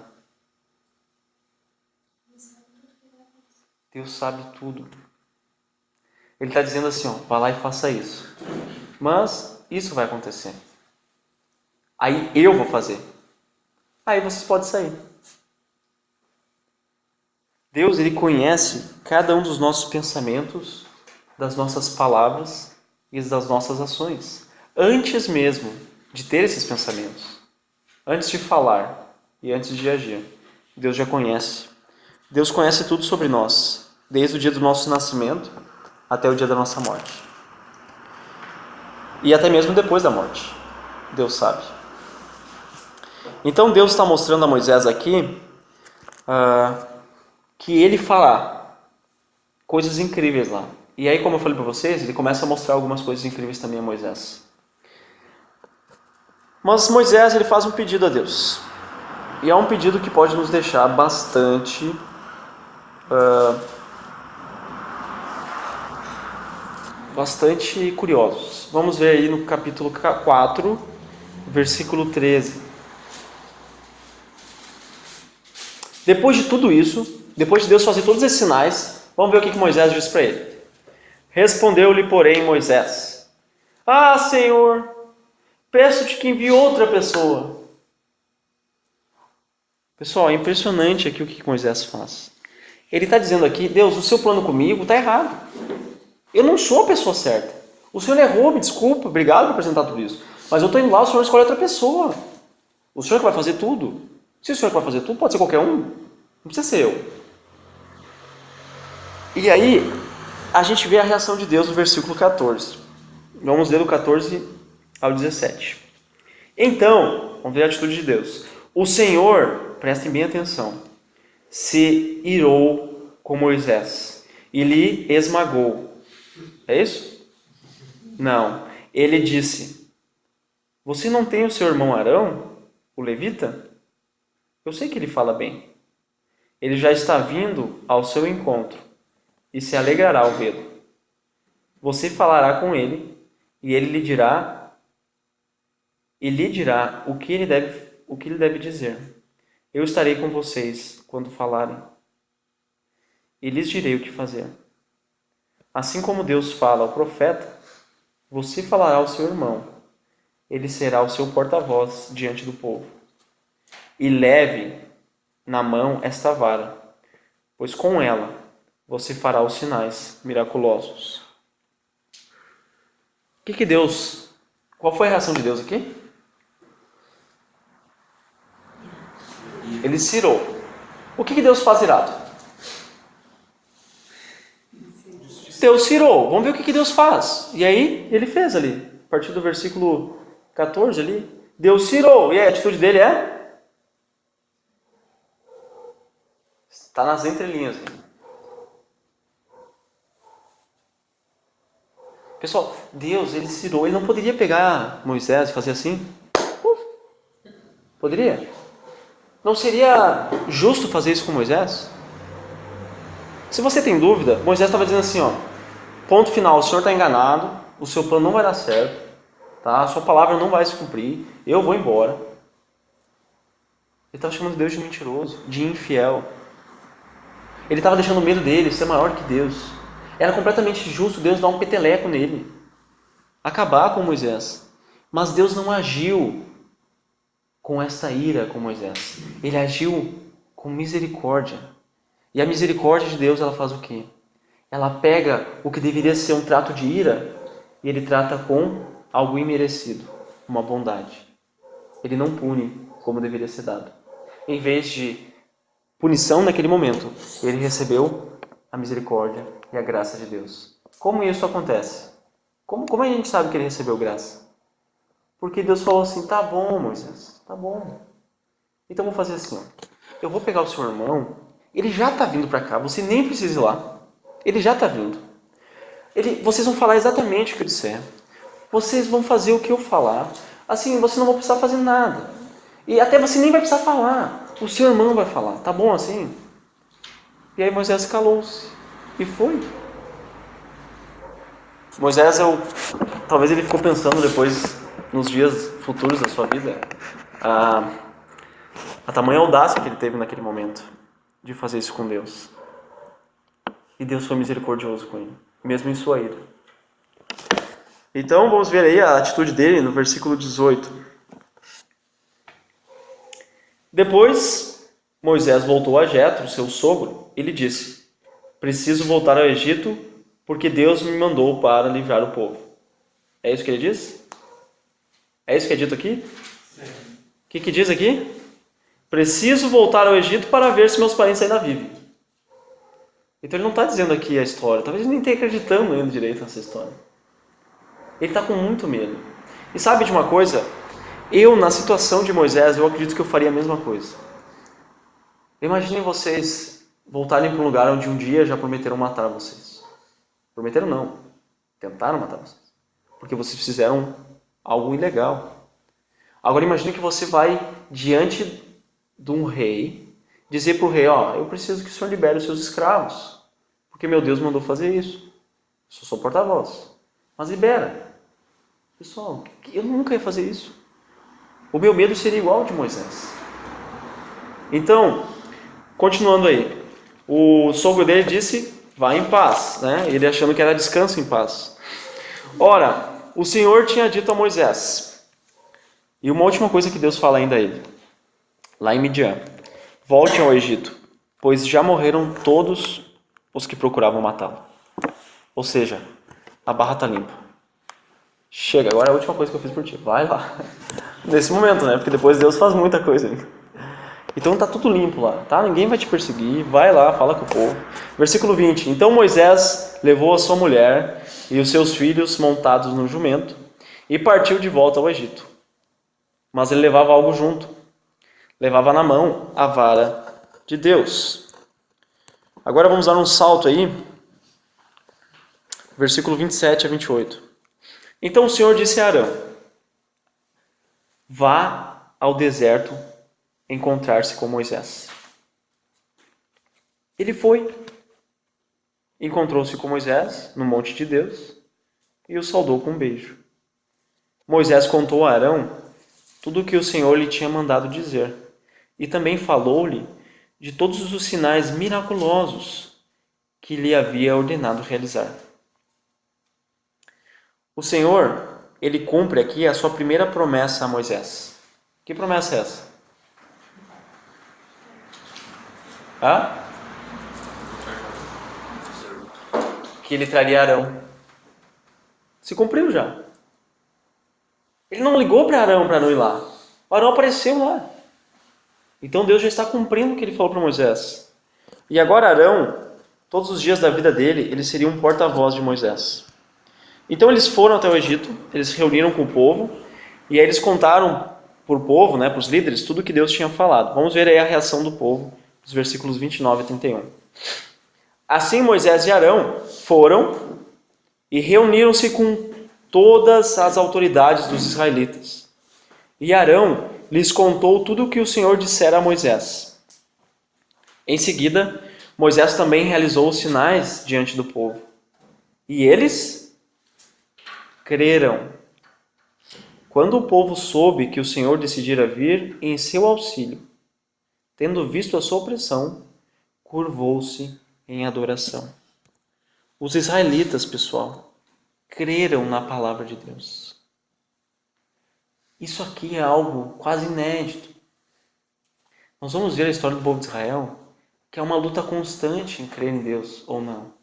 Deus sabe tudo. Ele está dizendo assim, vá lá e faça isso. Mas isso vai acontecer. Aí eu vou fazer. Aí vocês podem sair. Deus, Ele conhece cada um dos nossos pensamentos, das nossas palavras e das nossas ações. Antes mesmo de ter esses pensamentos. Antes de falar e antes de agir. Deus já conhece. Deus conhece tudo sobre nós. Desde o dia do nosso nascimento até o dia da nossa morte. E até mesmo depois da morte. Deus sabe. Então Deus está mostrando a Moisés aqui que ele fará coisas incríveis lá. E aí, como eu falei para vocês, ele começa a mostrar algumas coisas incríveis também a Moisés. Mas Moisés, ele faz um pedido a Deus. E é um pedido que pode nos deixar bastante curiosos. Vamos ver aí no capítulo 4, versículo 13. Depois de tudo isso, depois de Deus fazer todos esses sinais, vamos ver o que Moisés diz para ele. Respondeu-lhe, porém, Moisés: Ah, Senhor, peço-te que envie outra pessoa. Pessoal, é impressionante aqui o que Moisés faz. Ele está dizendo aqui: Deus, o seu plano comigo está errado. Eu não sou a pessoa certa. O Senhor errou, me desculpa, obrigado por apresentar tudo isso. Mas eu estou indo lá, o Senhor escolhe outra pessoa. O Senhor que vai fazer tudo. Se o Senhor que vai fazer tudo, pode ser qualquer um. Não precisa ser eu. E aí, a gente vê a reação de Deus no versículo 14. Vamos ler do 14 ao 17. Então, vamos ver a atitude de Deus. O Senhor, prestem bem atenção, se irou com Moisés e lhe esmagou. É isso? Não. Ele disse: Você não tem o seu irmão Arão, o levita? Eu sei que ele fala bem. Ele já está vindo ao seu encontro e se alegrará ao vê-lo. Você falará com ele e ele lhe dirá o que ele deve dizer. Eu estarei com vocês quando falarem e lhes direi o que fazer. Assim como Deus fala ao profeta, você falará ao seu irmão. Ele será o seu porta-voz diante do povo. E leve na mão esta vara, pois com ela você fará os sinais miraculosos. Qual foi a reação de Deus aqui? Ele se irou. O que Deus faz irado? Deus se irou. Vamos ver o que Deus faz. E aí, ele fez ali. A partir do versículo 14 ali. Deus se irou. E a atitude dele é? Está nas entrelinhas. Pessoal, Deus, ele se irou. Ele não poderia pegar Moisés e fazer assim? Poderia? Não seria justo fazer isso com Moisés? Se você tem dúvida, Moisés estava dizendo assim, ponto final, o senhor está enganado, o seu plano não vai dar certo, tá? A sua palavra não vai se cumprir, eu vou embora. Ele estava chamando Deus de mentiroso, de infiel. Ele estava deixando o medo dele ser maior que Deus. Era completamente justo Deus dar um peteleco nele, acabar com Moisés. Mas Deus não agiu com esta ira com Moisés. Ele agiu com misericórdia. E a misericórdia de Deus, ela faz o quê? Ela pega o que deveria ser um trato de ira e ele trata com algo imerecido, uma bondade. Ele não pune como deveria ser dado. Em vez de punição naquele momento, ele recebeu a misericórdia e a graça de Deus. Como isso acontece? Como a gente sabe que ele recebeu graça? Porque Deus falou assim: tá bom, Moisés, tá bom. Então vou fazer assim, eu vou pegar o seu irmão, ele já está vindo para cá, você nem precisa ir lá. Ele já está vindo. Vocês vão falar exatamente o que eu disser. Vocês vão fazer o que eu falar. Assim, você não vai precisar fazer nada. E até você nem vai precisar falar. O seu irmão vai falar. Tá bom assim? E aí Moisés calou-se. E foi. Moisés, talvez ele ficou pensando depois, nos dias futuros da sua vida, a tamanha audácia que ele teve naquele momento de fazer isso com Deus. E Deus foi misericordioso com ele, mesmo em sua ira. Então vamos ver aí a atitude dele no versículo 18. Depois Moisés voltou a Jetro, seu sogro, e lhe disse: preciso voltar ao Egito, porque Deus me mandou para livrar o povo. É isso que ele diz? É isso que é dito aqui? Sim. O que diz aqui? Preciso voltar ao Egito para ver se meus parentes ainda vivem. Então ele não está dizendo aqui a história. Talvez ele nem esteja acreditando ainda direito nessa história. Ele está com muito medo. E sabe de uma coisa? Eu, na situação de Moisés, eu acredito que eu faria a mesma coisa. Imaginem vocês voltarem para um lugar onde um dia já prometeram matar vocês. Prometeram não, tentaram matar vocês. Porque vocês fizeram algo ilegal. Agora imagine que você vai diante de um rei, dizer para o rei, eu preciso que o senhor libere os seus escravos, porque meu Deus mandou fazer isso. Eu sou porta-voz, mas libera. Pessoal, eu nunca ia fazer isso. O meu medo seria igual ao de Moisés. Então, continuando aí, o sogro dele disse, vá em paz, né? Ele achando que era descanso em paz. Ora, o Senhor tinha dito a Moisés, e uma última coisa que Deus fala ainda a ele, lá em Midian, volte ao Egito, pois já morreram todos os que procuravam matá-lo. Ou seja, a barra está limpa. Chega, agora é a última coisa que eu fiz por ti, vai lá. Nesse momento, né? Porque depois Deus faz muita coisa ainda. Então tá tudo limpo lá, tá? Ninguém vai te perseguir, vai lá, fala com o povo. Versículo 20. Então Moisés levou a sua mulher e os seus filhos montados no jumento e partiu de volta ao Egito. Mas ele levava algo junto. Levava na mão a vara de Deus. Agora vamos dar um salto aí. Versículo 27 a 28. Então o Senhor disse a Arão, vá ao deserto encontrar-se com Moisés. Ele foi, encontrou-se com Moisés no monte de Deus e o saudou com um beijo. Moisés contou a Arão tudo o que o Senhor lhe tinha mandado dizer e também falou-lhe de todos os sinais miraculosos que lhe havia ordenado realizar. O Senhor, ele cumpre aqui a sua primeira promessa a Moisés. Que promessa é essa? Que ele traria Arão. Se cumpriu já. Ele não ligou para Arão para não ir lá. O Arão apareceu lá. Então Deus já está cumprindo o que ele falou para Moisés. E agora Arão, todos os dias da vida dele, ele seria um porta-voz de Moisés. Então eles foram até o Egito, eles se reuniram com o povo, e aí eles contaram para o povo, para os líderes, tudo o que Deus tinha falado. Vamos ver aí a reação do povo, os versículos 29 a 31. Assim Moisés e Arão foram e reuniram-se com todas as autoridades dos israelitas. E Arão lhes contou tudo o que o Senhor dissera a Moisés. Em seguida, Moisés também realizou os sinais diante do povo. E eles creram. Quando o povo soube que o Senhor decidira vir em seu auxílio, tendo visto a sua opressão, curvou-se em adoração. Os israelitas, pessoal, creram na palavra de Deus. Isso aqui é algo quase inédito. Nós vamos ver a história do povo de Israel, que é uma luta constante em crer em Deus ou não.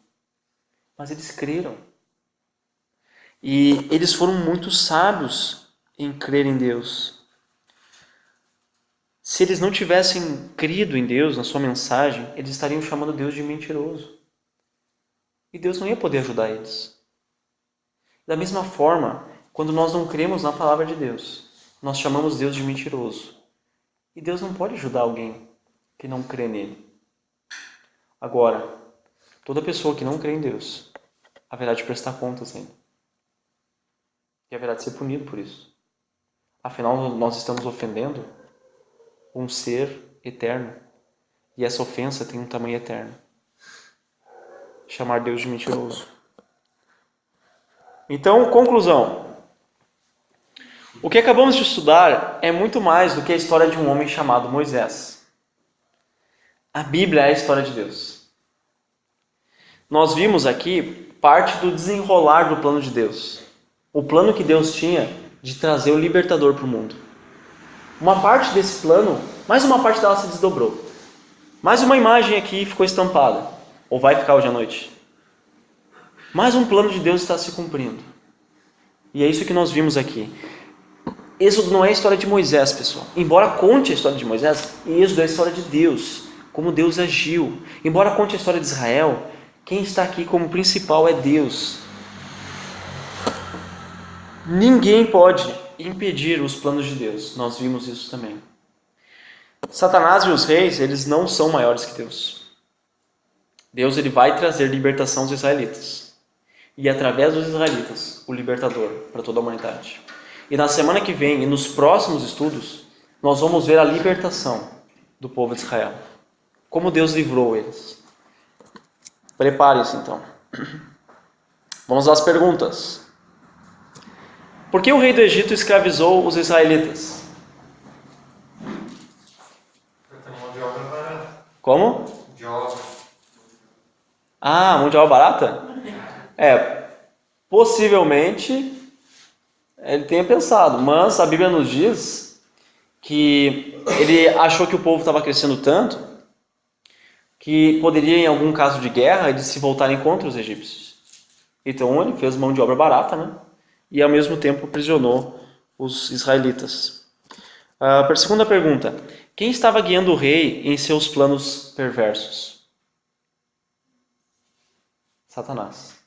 Mas eles creram. E eles foram muito sábios em crer em Deus. Se eles não tivessem crido em Deus, na sua mensagem, eles estariam chamando Deus de mentiroso. E Deus não ia poder ajudar eles. Da mesma forma, quando nós não cremos na palavra de Deus, nós chamamos Deus de mentiroso. E Deus não pode ajudar alguém que não crê nele. Agora, toda pessoa que não crê em Deus haverá de prestar contas ainda. E haverá de ser punido por isso. Afinal, nós estamos ofendendo um ser eterno. E essa ofensa tem um tamanho eterno. Chamar Deus de mentiroso. Então, conclusão. O que acabamos de estudar é muito mais do que a história de um homem chamado Moisés. A Bíblia é a história de Deus. Nós vimos aqui parte do desenrolar do plano de Deus. O plano que Deus tinha de trazer o libertador para o mundo. Uma parte desse plano, mais uma parte dela se desdobrou. Mais uma imagem aqui ficou estampada. Ou vai ficar hoje à noite. Mais um plano de Deus está se cumprindo. E é isso que nós vimos aqui. Êxodo não é a história de Moisés, pessoal. Embora conte a história de Moisés, Êxodo é a história de Deus. Como Deus agiu. Embora conte a história de Israel, quem está aqui como principal é Deus. Ninguém pode impedir os planos de Deus. Nós vimos isso também. Satanás e os reis, eles não são maiores que Deus. Deus ele vai trazer libertação aos israelitas. E através dos israelitas, o libertador para toda a humanidade. E na semana que vem e nos próximos estudos, nós vamos ver a libertação do povo de Israel. Como Deus livrou eles. Preparem-se então. Vamos às perguntas. Por que o rei do Egito escravizou os israelitas? Mão de obra barata. Como? De obra. Ah, mão de obra barata? Possivelmente ele tenha pensado, mas a Bíblia nos diz que ele achou que o povo estava crescendo tanto que poderia, em algum caso de guerra, eles se voltarem contra os egípcios. Então ele fez mão de obra barata, né? E ao mesmo tempo aprisionou os israelitas. Segunda pergunta: quem estava guiando o rei em seus planos perversos? Satanás.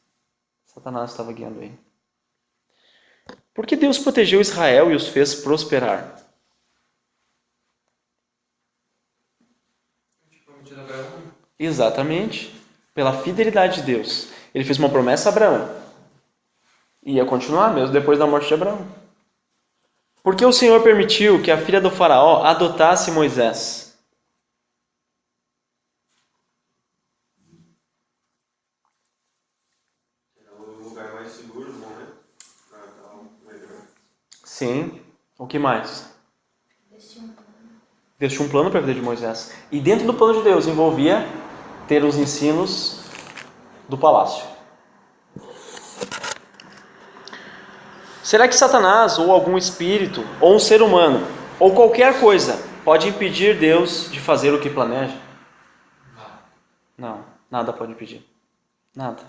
Satanás estava guiando ele. Por que Deus protegeu Israel e os fez prosperar? Exatamente. Pela fidelidade de Deus. Ele fez uma promessa a Abraão. E ia continuar mesmo depois da morte de Abraão. Por que o Senhor permitiu que a filha do faraó adotasse Moisés? Era o lugar mais seguro do momento. Sim. O que mais? Deus tinha um plano para a vida de Moisés. E dentro do plano de Deus envolvia ter os ensinos do palácio. Será que Satanás, ou algum espírito, ou um ser humano, ou qualquer coisa, pode impedir Deus de fazer o que planeja? Não, nada pode impedir. Nada.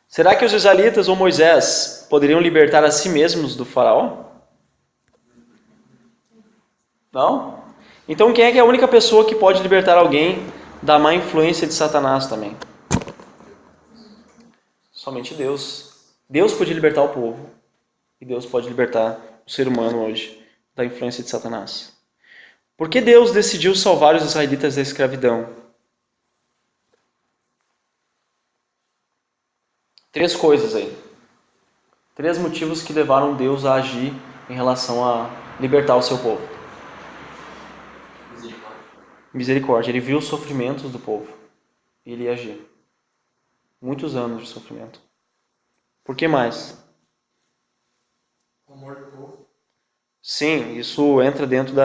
Será que os israelitas ou Moisés poderiam libertar a si mesmos do faraó? Não? Então quem é que é a única pessoa que pode libertar alguém da má influência de Satanás também? Somente Deus. Deus pode libertar o povo. E Deus pode libertar o ser humano hoje da influência de Satanás. Por que Deus decidiu salvar os israelitas da escravidão? 3 coisas aí. 3 motivos que levaram Deus a agir em relação a libertar o seu povo. Misericórdia. Ele viu os sofrimentos do povo. E ele ia agir. Muitos anos de sofrimento. Por que mais? O amor do povo. Sim, isso entra dentro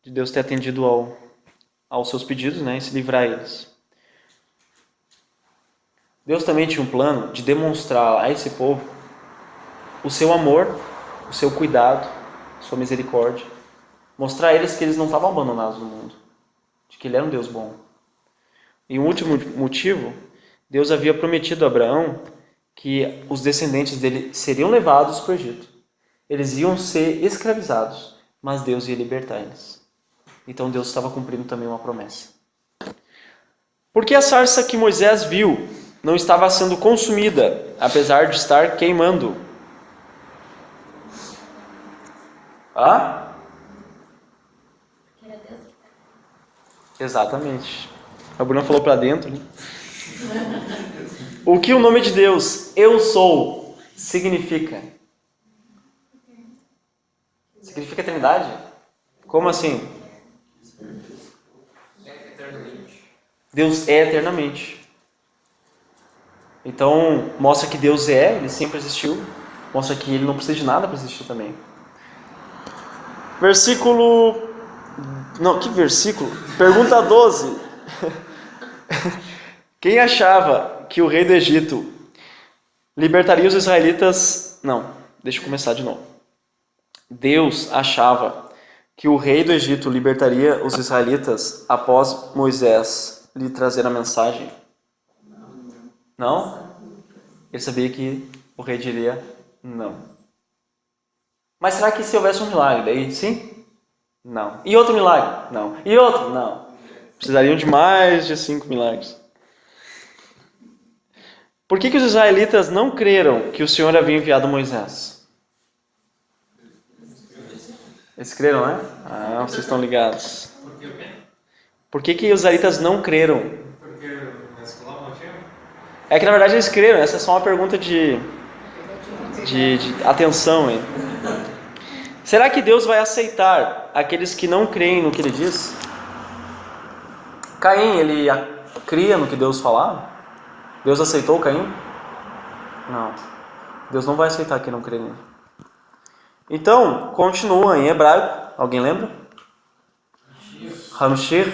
de Deus ter atendido aos seus pedidos, né, e se livrar eles. Deus também tinha um plano de demonstrar a esse povo o seu amor, o seu cuidado, a sua misericórdia. Mostrar a eles que eles não estavam abandonados no mundo, de que ele era um Deus bom. E um último motivo, Deus havia prometido a Abraão que os descendentes dele seriam levados para o Egito. Eles iam ser escravizados, mas Deus ia libertar eles. Então Deus estava cumprindo também uma promessa. Por que a sarça que Moisés viu não estava sendo consumida, apesar de estar queimando? Exatamente. A Bruna falou para dentro, né? O que o nome de Deus, eu sou, significa? Significa eternidade? Como assim? Deus é eternamente. Então, mostra que Deus ele sempre existiu. Mostra que ele não precisa de nada para existir também. Que versículo? Pergunta 12. Quem achava que o rei do Egito libertaria os israelitas... Não, deixa eu começar de novo. Deus achava que o rei do Egito libertaria os israelitas após Moisés lhe trazer a mensagem? Não? Ele sabia que o rei diria não. Mas será que se houvesse um milagre, daí sim? Não. E outro milagre? Não. E outro? Não. Precisariam de mais de 5 milagres. Por que os israelitas não creram que o Senhor havia enviado Moisés? Eles creram, né? Ah, vocês estão ligados. Por que o quê? Por que os israelitas não creram? Porque na escola não tinha. É que na verdade eles creram. Essa é só uma pergunta de atenção aí. Será que Deus vai aceitar aqueles que não creem no que Ele diz? Caim, ele cria no que Deus falava? Deus aceitou Caim? Não. Deus não vai aceitar quem não crê nele. Então, continua em hebraico. Alguém lembra? Hamshir.